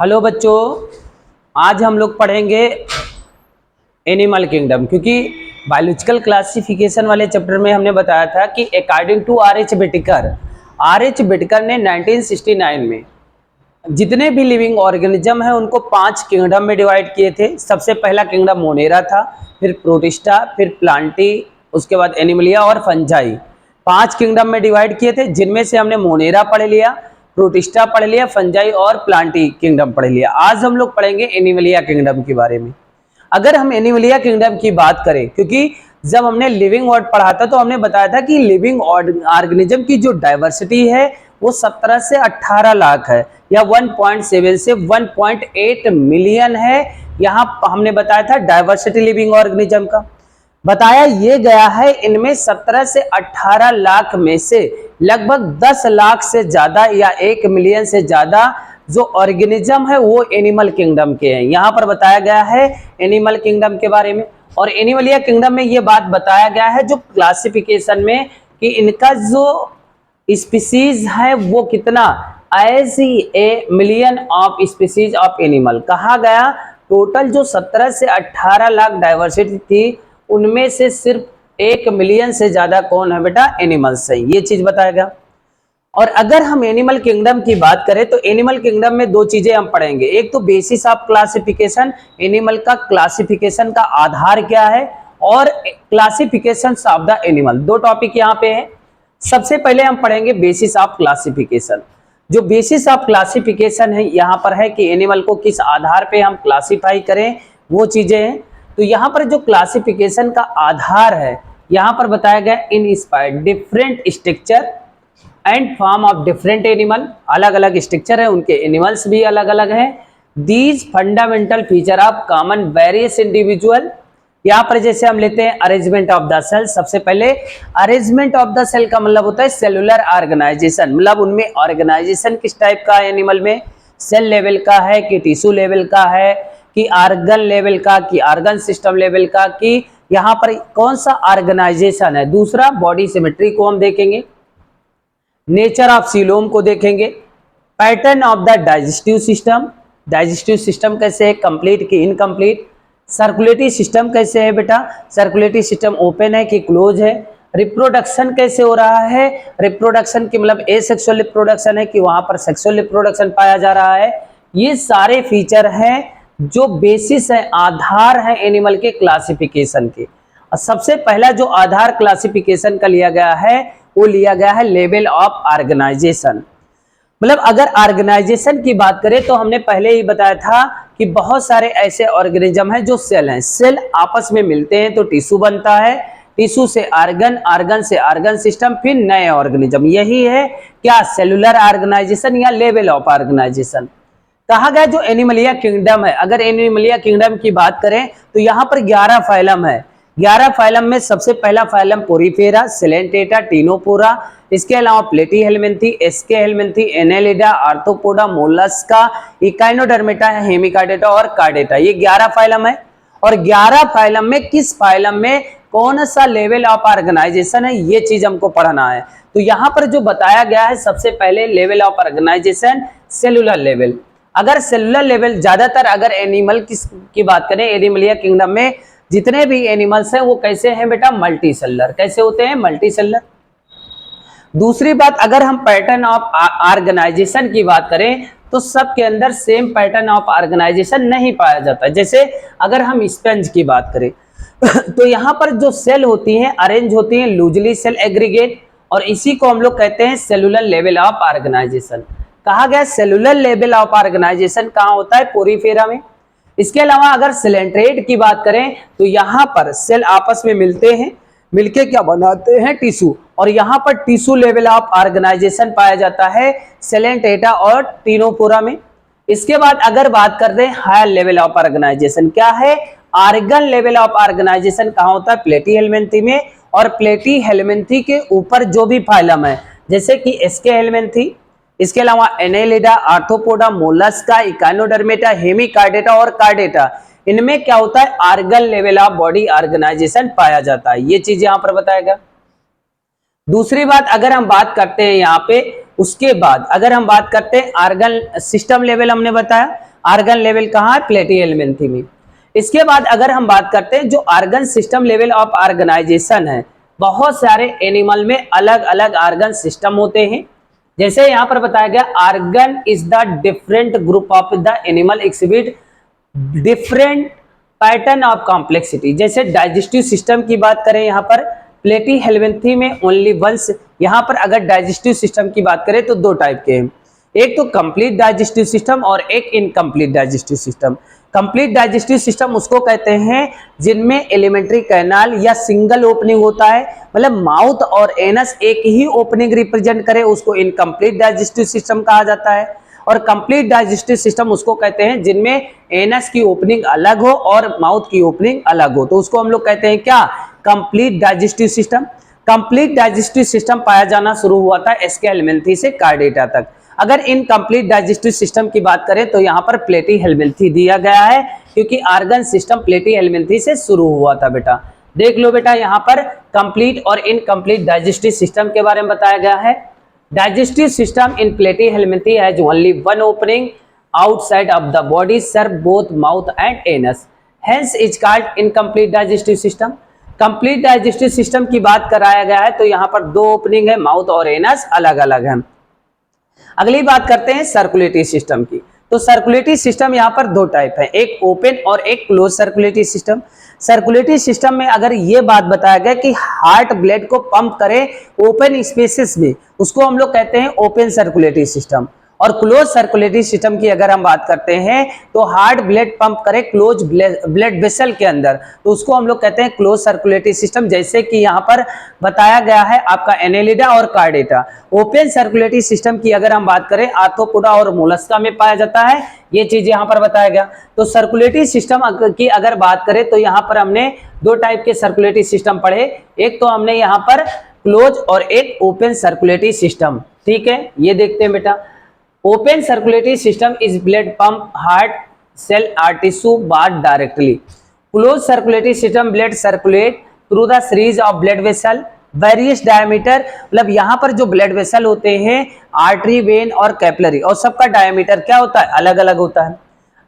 Hello बच्चों, आज हम लोग पढ़ेंगे एनिमल किंगडम। क्योंकि बायोलॉजिकल क्लासिफिकेशन वाले चैप्टर में हमने बताया था कि अकॉर्डिंग टू आर एच बिटकर ने 1969 में जितने भी लिविंग ऑर्गेनिज्म हैं उनको 5 किंगडम में डिवाइड किए थे। सबसे पहला किंगडम मोनेरा था, फिर प्रोटिस्टा, फिर प्लांटी, उसके बाद एनिमलिया और फंजाई। 5 किंगडम में डिवाइड किए थे, जिनमें से हमने मोनेरा पढ़ लिया, प्रोटिस्टा पढ़ लिया, फंजाई और प्लांटी किंगडम पढ़ लिया। आज हम लोग पढ़ेंगे एनिमलिया किंगडम के बारे में। अगर हम एनिमलिया किंगडम की बात करें, क्योंकि जब हमने लिविंग वर्ड पढ़ा था तो हमने बताया था कि लिविंग ऑर्गेनिज्म की जो डाइवर्सिटी है वो 17 से 18 लाख है, या 1.7 से 1.8 मिलियन है। यहाँ हमने बताया था डाइवर्सिटी लिविंग ऑर्गेनिज्म का बताया ये गया है। इनमें 17 से 18 लाख में से लगभग 10 लाख से ज्यादा या 1 मिलियन से ज्यादा जो ऑर्गेनिज्म है वो एनिमल किंगडम के हैं। यहाँ पर बताया गया है एनिमल किंगडम के बारे में। और एनिमलिया किंगडम में ये बात बताया गया है जो क्लासिफिकेशन में कि इनका जो स्पीसीज है वो कितना, as a million of species of animal कहा गया। टोटल जो 17 से 18 लाख डाइवर्सिटी थी उनमें से सिर्फ 1 मिलियन से ज्यादा कौन है बेटा, एनिमल्स है। ये चीज बताया गया। और अगर हम एनिमल किंगडम की बात करें तो एनिमल किंगडम में दो चीजें हम पढ़ेंगे। एक तो बेसिस ऑफ क्लासिफिकेशन, एनिमल का क्लासिफिकेशन का आधार क्या है, और क्लासिफिकेशन ऑफ द एनिमल। दो टॉपिक यहाँ पे है। सबसे पहले हम पढ़ेंगे बेसिस ऑफ क्लासिफिकेशन। जो बेसिस ऑफ क्लासिफिकेशन है यहाँ पर है कि एनिमल को किस आधार पे हम क्लासिफाई करें, वो चीजें हैं। तो यहाँ पर जो क्लासिफिकेशन का आधार है यहाँ पर बताया गया इन inspired different structure and form of different animal. अलग अलग स्ट्रक्चर है, उनके एनिमल्स भी अलग अलग हैं। These fundamental feature of common various individual. यहाँ पर जैसे हम लेते हैं अरेंजमेंट ऑफ द सेल। सबसे पहले अरेंजमेंट ऑफ द सेल का मतलब होता है सेलुलर ऑर्गेनाइजेशन, मतलब उनमें ऑर्गेनाइजेशन किस टाइप का है एनिमल में, सेल लेवल का है कि टिश्यू लेवल का है कि ऑर्गन लेवल का कि ऑर्गन सिस्टम लेवल का, कि यहाँ पर कौन सा ऑर्गेनाइजेशन है। दूसरा बॉडी सिमेट्री को हम देखेंगे, नेचर ऑफ सीलोम को देखेंगे, pattern of the digestive system कैसे है, कंप्लीट कि इनकम्प्लीट, सर्कुलेटरी सिस्टम कैसे है बेटा, सर्कुलेटरी सिस्टम ओपन है कि क्लोज है, रिप्रोडक्शन कैसे हो रहा है, रिप्रोडक्शन की मतलब एसेक्सुअल रिप्रोडक्शन है कि वहां पर सेक्सुअल रिप्रोडक्शन पाया जा रहा है। ये सारे फीचर हैं जो बेसिस है, आधार है एनिमल के क्लासिफिकेशन के। और सबसे पहला जो आधार क्लासिफिकेशन का लिया गया है वो लिया गया है लेवल ऑफ ऑर्गेनाइजेशन। मतलब अगर ऑर्गेनाइजेशन की बात करें तो हमने पहले ही बताया था कि बहुत सारे ऐसे ऑर्गेनिज्म हैं जो सेल हैं, सेल आपस में मिलते हैं तो टिश्यू बनता है, टिश्यू से ऑर्गन, ऑर्गन से ऑर्गन सिस्टम, फिर नए ऑर्गेनिज्म। यही है क्या, सेलुलर ऑर्गेनाइजेशन या लेवल ऑफ ऑर्गेनाइजेशन। कहा गया जो एनिमलिया किंगडम है, अगर एनिमलिया किंगडम की बात करें तो यहाँ पर 11 फाइलम है। 11 फाइलम में सबसे पहला फाइलम पोरीफेरा, सिलेंटेटा, टीनोपोरा, इसके अलावा Platyhelminthes, Aschelminthes, Annelida, Arthropoda, Mollusca, Echinodermata, Hemichordata और कार्डेटा। ये 11 फाइलम है। और 11 फाइलम में किस फाइलम में कौन सा लेवल ऑफ ऑर्गेनाइजेशन है, ये चीज हमको पढ़ना है। तो यहाँ पर जो बताया गया है सबसे पहले level of organisation cellular level. अगर सेलुलर लेवल ज्यादातर अगर एनिमल की बात करें, एनिमलिया किंगडम में जितने भी एनिमल्स हैं वो कैसे हैं बेटा, मल्टी सेलुलर। कैसे होते हैं, मल्टी सेलुलर। दूसरी बात, अगर हम पैटर्न ऑफ ऑर्गेनाइजेशन की बात करें तो सबके अंदर सेम पैटर्न ऑफ ऑर्गेनाइजेशन नहीं पाया जाता। जैसे अगर हम स्पंज की बात करें तो यहाँ पर जो सेल होती हैं अरेंज होती हैं लूजली सेल एग्रीगेट, और इसी को हम लोग कहते हैं सेलुलर लेवल ऑफ ऑर्गेनाइजेशन। कहा गया सेलुलर लेवल ऑफ ऑर्गेनाइजेशन कहाँ होता है, पोरीफेरा में। इसके अलावा अगर सिलेंट्रेट की बात करें तो यहाँ पर सेल आपस में मिलते हैं, मिलके क्या बनाते हैं, टिश्यू, और यहाँ पर टिश्यू लेवल ऑफ ऑर्गेनाइजेशन पाया जाता है सिलेंट्रेटा और टीनोपोरा में। इसके बाद अगर बात कर रहे हैं हायर लेवल ऑफ ऑर्गेनाइजेशन, क्या है, ऑर्गन लेवल ऑफ ऑर्गेनाइजेशन कहाँ होता है, प्लेटी हेलमिंथी में। और प्लेटी हेलमिंथी के ऊपर जो भी फाइलम है जैसे कि एस्के हेलमिंथी, इसके अलावा Annelida, Arthropoda, Mollusca, Echinodermata, Hemichordata और कार्डेटा, इनमें क्या होता है, organ level of body organisation पाया जाता है। ये चीज यहाँ पर बताएगा। दूसरी बात अगर हम बात करते हैं यहाँ पे, उसके बाद अगर हम बात करते हैं ऑर्गन सिस्टम लेवल, हमने बताया आर्गन लेवल कहाँ है, प्लेटी हेलमिंथी में। इसके बाद अगर हम बात करते हैं जो organ system level of organisation है, बहुत सारे एनिमल में अलग अलग आर्गन सिस्टम होते हैं। जैसे यहाँ पर बताया गया organ is the different group of the animal exhibit different pattern of complexity. जैसे डाइजेस्टिव सिस्टम की बात करें यहाँ पर प्लेटी हेलमिंथी में ओनली वंस, यहाँ पर अगर डाइजेस्टिव सिस्टम की बात करें तो दो टाइप के हैं, एक तो कंप्लीट डाइजेस्टिव सिस्टम और एक incomplete digestive system. Complete digestive system उसको कहते हैं जिनमें एलिमेंट्री कैनाल या सिंगल ओपनिंग होता है, मतलब माउथ और एनस एक ही ओपनिंग रिप्रेजेंट करे, उसको इनकम्प्लीट डाइजेस्टिव सिस्टम कहा जाता है। और कंप्लीट डाइजेस्टिव सिस्टम उसको कहते हैं जिनमें एनस की ओपनिंग अलग हो और माउथ की ओपनिंग अलग हो, तो उसको हम लोग कहते हैं क्या, complete digestive system. Complete digestive system पाया जाना शुरू हुआ था एस्के हेलमिंथी से कार्डेटा तक। अगर इनकम्प्लीट डाइजेस्टिव सिस्टम की बात करें तो यहाँ पर प्लेटी हेलमिंथी दिया गया है, क्योंकि आर्गन सिस्टम प्लेटी हेलमिंथी से शुरू हुआ था। बेटा देख लो बेटा, यहाँ पर कंप्लीट और इनकम्प्लीट डाइजेस्टिव सिस्टम के बारे में बताया गया है। Digestive system in Platyhelminthes has only one opening outside of the body serve both mouth and anus, hence is called incomplete digestive system. Complete digestive system की बात कराया गया है तो यहाँ पर दो ओपनिंग है, माउथ और एनस अलग अलग है। अगली बात करते हैं सर्कुलेटरी सिस्टम की। तो सर्कुलेटरी सिस्टम यहाँ पर दो टाइप है, एक ओपन और एक close circulatory system. Circulatory system में अगर ये बात बताया गया कि हार्ट ब्लड को पंप करे ओपन स्पेसेस में, उसको हम लोग कहते हैं ओपन सर्कुलेटरी सिस्टम। और क्लोज सर्कुलेटरी सिस्टम की अगर हम बात करते हैं तो हार्ट ब्लड पंप करे क्लोज ब्लड वेसल के अंदर, तो उसको हम लोग कहते हैं क्लोज सर्कुलेटरी सिस्टम। जैसे कि यहाँ पर बताया गया है आपका एनेलिडा और कार्डेटा। ओपन सर्कुलेटरी सिस्टम की अगर हम बात करें आर्थ्रोपोडा और मोलस्का में पाया जाता है, ये चीज यहाँ पर बताया गया। तो सर्कुलेटरी सिस्टम की अगर बात करें तो यहाँ पर हमने दो टाइप के सर्कुलेटरी सिस्टम पढ़े, एक तो हमने यहाँ पर क्लोज और एक ओपन सर्कुलेटरी सिस्टम। ठीक है, ये देखते हैं बेटा। Open circulatory system is blood pump heart cell are tissue bath directly. Close circulatory system blood circulate through the series of blood vessel various diameter, मतलब यहाँ पर जो ब्लड वेसल होते हैं आर्टरी, वेन और कैपिलरी, और सबका डायमीटर क्या होता है, अलग अलग होता है।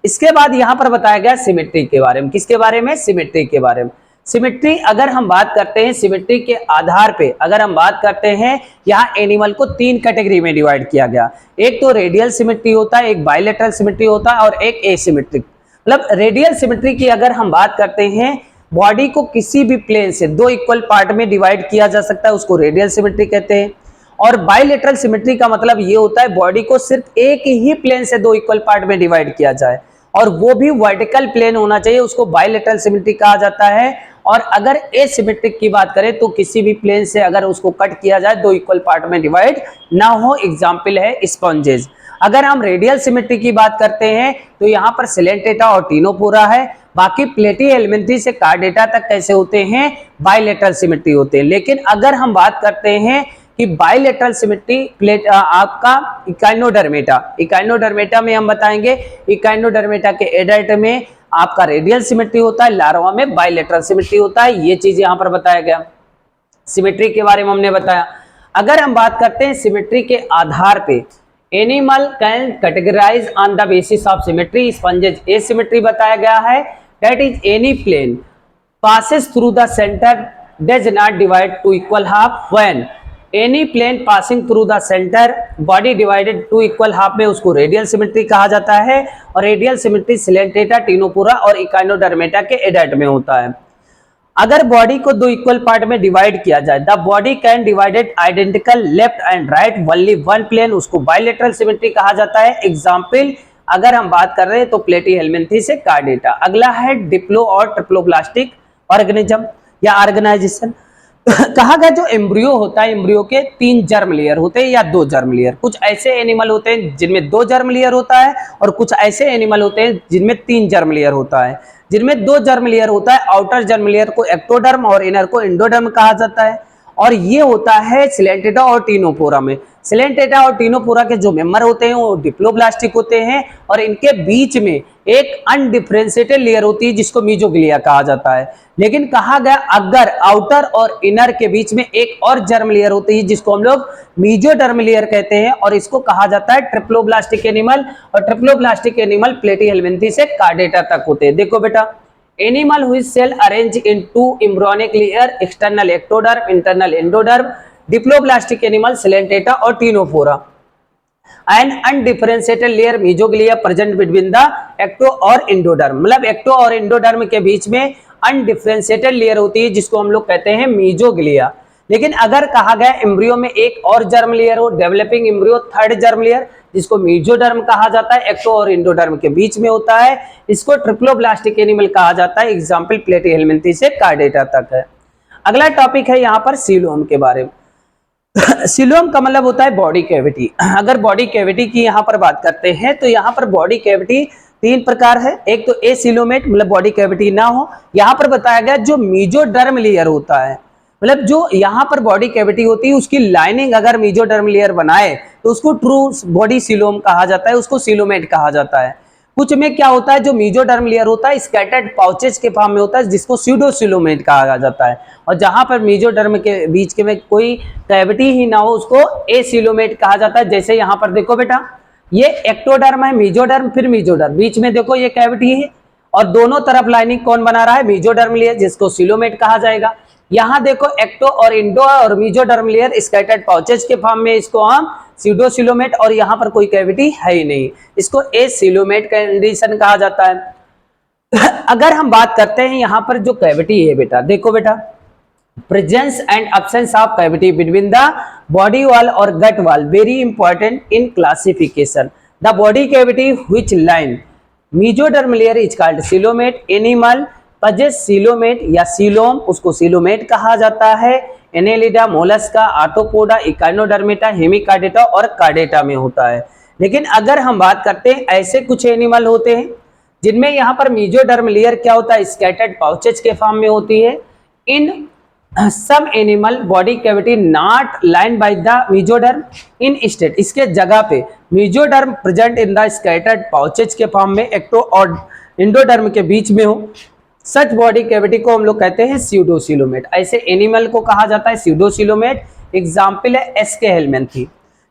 इसके बाद यहाँ पर बताया गया सिमेट्री के बारे में। किसके बारे में, सिमेट्री के बारे में। सिमेट्री अगर हम बात करते हैं, सिमेट्री के आधार पे अगर हम बात करते हैं, यहाँ एनिमल को तीन कैटेगरी में डिवाइड किया गया। एक तो रेडियल सिमेट्री होता है, एक बायलैटरल सिमेट्री होता है और एक एसिमेट्रिक। मतलब रेडियल सिमेट्री की अगर हम बात करते हैं, बॉडी को किसी भी प्लेन से दो इक्वल पार्ट में डिवाइड किया जा सकता है, उसको रेडियल सिमेट्री कहते हैं। और बायलैटरल सिमेट्री का मतलब ये होता है बॉडी को सिर्फ एक ही प्लेन से दो इक्वल पार्ट में डिवाइड किया जाए, और वो भी वर्टिकल प्लेन होना चाहिए, उसको बायलैटरल सिमेट्री कहा जाता है। और अगर एसिमेट्रिक की बात करें तो किसी भी प्लेन से अगर उसको कट किया जाए दो इक्वल पार्ट में डिवाइड ना हो, एग्जाम्पल है स्पॉन्जेस। अगर हम रेडियल सिमेट्री की बात करते हैं तो यहाँ पर सिलेंटेटा और टीनोपोरा है। बाकी प्लेटी हेलमिंथी से कार्डेटा तक कैसे होते हैं, बायलैटरल सिमेट्री होते हैं। लेकिन अगर हम बात करते हैं कि बायलैटरल सिमेट्री प्लेट आपका इकाइनोडर्मेटा में हम बताएंगे, इकाइनोडर्मेटा के एडल्ट में आपका रेडियल सिमेट्री होता है, लार्वा में बायलैटरल सिमेट्री होता है। ये चीज यहाँ पर बताया गया, सिमेट्री के बारे में हमने बताया। अगर हम बात करते हैं सिमेट्री के आधार पे, animal can categorise on the basis of symmetry. Sponges asymmetry बताया गया है, that is any plane passes through the center does not divide to equal half when any plane passing through the center body divided to equal half में उसको radial symmetry कहा जाता है। और radial symmetry Coelenterata, टीनोपोरा और Echinodermata के adult में होता है। अगर बॉडी को दो इक्वल पार्ट में डिवाइड किया जाए, the body can divided identical left and right only one plane, उसको बायलैटरल सिमेट्री कहा जाता है। एग्जाम्पल अगर हम बात कर रहे हैं तो प्लेटी हेलमिंथी से कार्डेटा। अगला है डिप्लो और ट्रिप्लोब्लास्टिक ऑर्गेनिज्म या ऑर्गेनाइजेशन। कहा गया जो एम्ब्रियो होता है, एम्ब्रियो के तीन जर्म लेयर होते हैं या दो जर्म लेयर। कुछ ऐसे एनिमल होते हैं जिनमें दो जर्म लेयर होता है और कुछ ऐसे एनिमल होते हैं जिनमें तीन जर्म लेयर होता है। जिनमें दो जर्म लेयर होता है, आउटर जर्म लेयर को एक्टोडर्म और इनर को एंडोडर्म कहा जाता है। और ये होता है सिलेंटेटा और टीनोपोरा में। सिलेंटेटा और टिनोफोरा के जो मेंबर होते हैं वो डिप्लोब्लास्टिक होते हैं और इनके बीच में एक अनडिफरेंशिएटेड लेयर होती है जिसको मीजोग्लिया कहा जाता है। लेकिन कहा गया अगर आउटर और इनर के बीच में एक और जर्म लेयर होती है जिसको हम लोग मीजोडर्म लेयर कहते हैं और इसको कहा जाता है ट्रिप्लोब्लास्टिक एनिमल। और ट्रिप्लोब्लास्टिक एनिमल प्लेटीहेल्मिन्थी से कार्डेटा तक होते हैं। देखो बेटा, एनिमल हुई cell arrange in two embryonic layer, external ectoderm, internal endoderm, diploblastic animal Coelenterata और Ctenophora, and undifferentiated layer mesoglea present between the ecto और एंडोडर्म। मतलब एक्टो और एंडोडर्म के बीच में अनडिफरेंशिएटेड लेयर होती है जिसको हम लोग कहते हैं मीजोग्लिया। लेकिन अगर कहा गया एम्ब्रियो में एक और जर्म लेयर हो, developing embryo third germ layer जिसको मीजोडर्म कहा जाता है, एक्टो और एंडोडर्म के बीच में होता है, इसको ट्रिप्लोब्लास्टिक एनिमल कहा जाता है। एग्जांपल प्लेटीहेल्मिन्थी से कार्डेटा तक है। अगला टॉपिक है यहाँ पर सीलोम के बारे में। सीलोम का मतलब होता है बॉडी कैविटी। अगर बॉडी कैविटी की यहाँ पर बात करते हैं तो यहाँ पर बॉडी कैविटी तीन प्रकार है। एक तो एसिलोमेट मतलब बॉडी कैविटी ना हो, यहाँ पर बताया गया जो मीजोडर्म लेयर होता है, मतलब जो यहाँ पर बॉडी कैविटी होती है उसकी लाइनिंग अगर मीजोडर्म लेयर बनाए तो उसको ट्रू बॉडी सीलोम कहा जाता है, उसको सीलोमेट कहा जाता है। कुछ में क्या होता है, जो मीजोडर्म लेयर होता है स्कैटर्ड पाउचेज के फॉर्म में होता है जिसको स्यूडोसीलोमेट कहा जाता है। और जहां पर मीजोडर्म के बीच के में कोई कैविटी ही ना हो उसको एसिलोमेट कहा जाता है। जैसे यहाँ पर देखो बेटा, ये एक्टोडर्म है, मीजोडर्म फिर मीजोडर्म, बीच में देखो ये कैविटी है और दोनों तरफ लाइनिंग कौन बना रहा है, मीजोडर्म लेयर जिसको सीलोमेट कहा जाएगा। यहाँ देखो एक्टो और इंडो और मीजोडर्म लेयर स्कैटर्ड पाउचेज के फॉर्म में, इसको हम स्यूडोसीलोमेट, और यहाँ पर कोई कैविटी है ही नहीं, इसको एसिलोमेट कंडीशन कहा जाता है। अगर हम बात करते हैं यहाँ पर जो कैविटी है बेटा, देखो बेटा, presence and absence of cavity between the body wall और gut wall very important in classification. The body cavity which line mesoderm layer is called coelomate. Animal possess coelomate या सीलोम, उसको सीलोमेट कहा जाता है। Annelida, Mollusca, Arthropoda, Echinodermata, Hemichordata और Chordata में होता है। लेकिन अगर हम बात करते हैं ऐसे कुछ एनिमल होते हैं जिनमें यहाँ पर मीजोडर्म लेयर क्या होता है, स्कैटर्ड पाउचेज के फॉर्म में होती है। In some animal body cavity not line by the mesoderm instead, इसके जगह पे mesoderm present in the scattered pouches के फॉर्म में एक्टो और एंडोडर्म के बीच में हो, सच बॉडी कैविटी को हम लोग कहते हैं स्यूडोसीलोमेट। ऐसे एनिमल को कहा जाता है स्यूडोसीलोमेट। एग्जाम्पल है एस्केहेल्मिन्थी।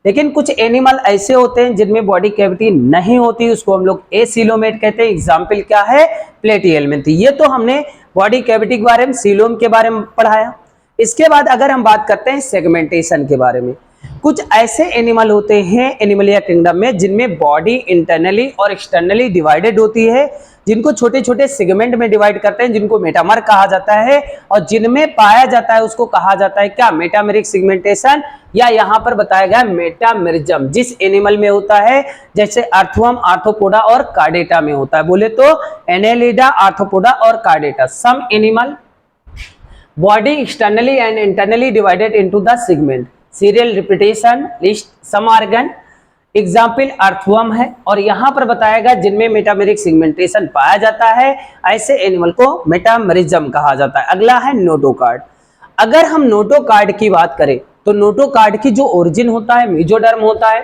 लेकिन कुछ एनिमल ऐसे होते हैं जिनमें बॉडी कैविटी नहीं होती, उसको हम लोग एसिलोमेट कहते हैं। एग्जाम्पल क्या है, प्लेटीहेल्मिन्थी। ये तो हमने बॉडी कैविटी के बारे में, सीलोम के बारे में पढ़ाया। इसके बाद अगर हम बात करते हैं सेगमेंटेशन के बारे में, कुछ ऐसे एनिमल होते हैं एनिमलिया किंगडम में जिनमें बॉडी इंटरनली और एक्सटर्नली डिवाइडेड होती है, जिनको छोटे छोटे सेगमेंट में डिवाइड करते हैं, जिनको मेटामर कहा जाता है, और जिनमें पाया जाता है उसको कहा जाता है क्या, मेटामेरिक सेगमेंटेशन, या यहाँ पर बताया गया मेटामेरिज्म। जिस एनिमल में होता है जैसे अर्थवर्म, आर्थ्रोपोडा और कार्डेटा में होता है। बोले तो एनेलिडा, आर्थ्रोपोडा और Chordata. Some animal body externally and internally divided into the segment, serial repetition, list some organ. Example earthworm है, और यहाँ पर बताया गया जिनमें मेटामेरिक सेगमेंटेशन पाया जाता है, ऐसे एनिमल को मेटामेरिज्म कहा जाता है। अगला है नोटोकार्ड। अगर हम नोटोकार्ड की बात करें तो नोटोकार्ड की जो ओरिजिन होता है मीजोडर्म होता है,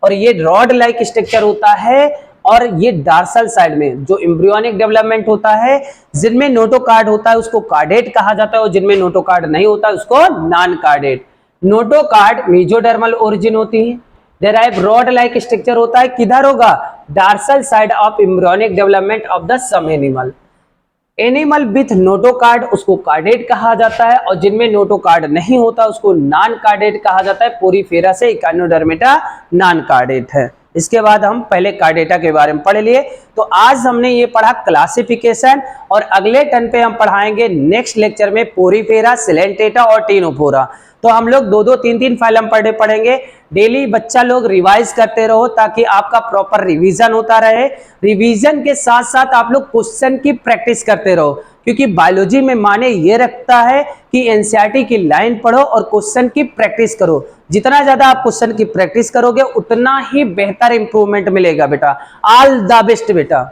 और ये रॉड लाइक स्ट्रक्चर होता है, और ये डार्सल साइड में जो एम्ब्रियोनिक डेवलपमेंट होता है, जिनमें नोटोकार्ड होता है उसको कार्डेट कहा जाता है, और जिनमें नोटोकार्ड नहीं होता है उसको नॉन कार्डेट। नोटोकार्ड मीजोडर्मल ओरिजिन होती है, डेराइव रॉड लाइक स्ट्रक्चर होता है, किधर होगा, dorsal side of embryonic development of the some animal. Animal with notochord उसको कार्डेट कहा जाता है, और जिनमें नोटोकार्ड नहीं होता उसको नॉन कार्डेट कहा जाता है। पोरीफेरा से इकाइनोडर्मेटा नॉन कार्डेट है। इसके बाद हम पहले कार्डेटा के बारे में पढ़ लिए। तो आज हमने ये पढ़ा क्लासिफिकेशन, और अगले टर्न पे हम पढ़ाएंगे नेक्स्ट लेक्चर में पोरीफेरा, सिलेंटेटा और टिनोफोरा। तो हम लोग दो दो तीन तीन फाइलम पढ़ेंगे। डेली बच्चा लोग रिवाइज करते रहो ताकि आपका प्रॉपर रिवीजन होता रहे। रिवीजन के साथ साथ आप लोग क्वेश्चन की प्रैक्टिस करते रहो, क्योंकि बायोलॉजी में माने ये रखता है कि एनसीईआरटी की लाइन पढ़ो और क्वेश्चन की प्रैक्टिस करो। जितना ज्यादा आप क्वेश्चन की प्रैक्टिस करोगे उतना ही बेहतर इंप्रूवमेंट मिलेगा बेटा। ऑल द बेस्ट बेटा।